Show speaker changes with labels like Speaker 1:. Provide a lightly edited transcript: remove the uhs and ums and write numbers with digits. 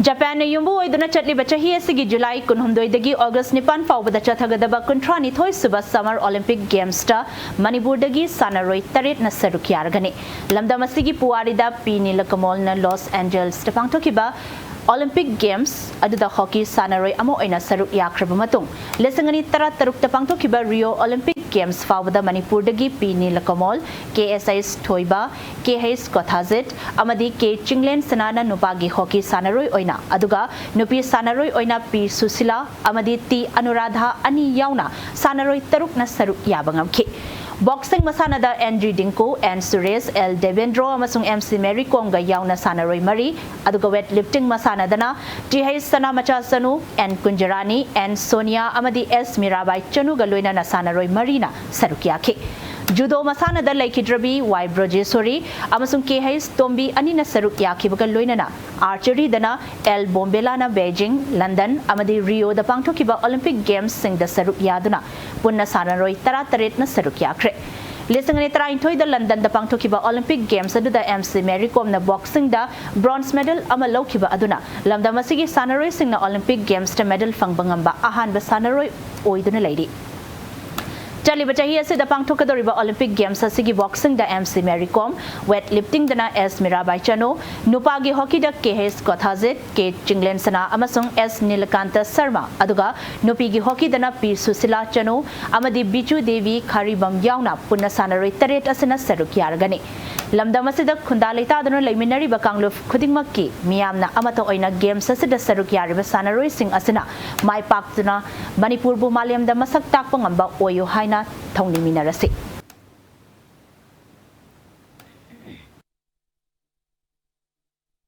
Speaker 1: Japan na yumbu ay duna chatli bachahi asigi July kunhumdoi dagi August nipan paubada chathagadaba kuntrani thoi suba Summer Olympic Games ta Manipur dagi sanaroi taret na sarukyargani lamdam asigi puarida P Nilakamol na Los Angeles ta pangthokiba Olympic Games aduda hockey sanaroi amo aina saruk yakraba matung lesangani tara taruk ta pangthokiba Rio Olympic Games fawada Manipur dagi P Nilakamol KSIS Thoiba KHS Kothazit amadi K Chinglen sanana nupagi hockey sanaroi oina aduga nupi sanaroi oina P Susila amadi T Anuradha ani yauna sanaroi taruk na saruk yabangamki Boxing masanada Andrew Dinko and Suresh L Devendro amasung MC Mary Komga yauna sanaroi mari aduga weightlifting masanadana TH Sana Machasanu and Kunjarani and Sonia amadi S Mirabai Chanu galoina na sanaroi marina sarukyaki Judo masanada Laikidrabi Y Brojesori amasung KH Tombi anina sarukyaki baga loinana Archery dana L Bombela na Beijing London amadi Rio da pangthokiba Olympic Games sing da sarukyaduna punna sanaroi tara taret na sarukyakre Lisangani tara intoi da London da pangthokiba Olympic Games adu da MC Mary Kom na boxing da bronze medal ama laukiba aduna lamda masigi sanaroi sing na Olympic Games ta medal fangbangamba ahan ba sanaroi oiduna lady Chali bachahi ase da pangthokadoriba Olympic Games asigi boxing da MC Mary Kom weightlifting dana S Mirabai Chano nupagi hockey da KHS Kothazit K Chinglen Sana amasung S Nilakanta Sharma aduga nupigi hockey dana P Susila Chano amadi Bichu Devi Kharibam yauna punna sanaroi taret asena sarukyargani lamdam asida khundalita dana leiminari ba kangluf khudingmakki miyamna amata oina games asida sarukyariba sanaroi sing asena mai paktuna Manipur bu malyam da masak takpangamba oyo haina thongni minarasi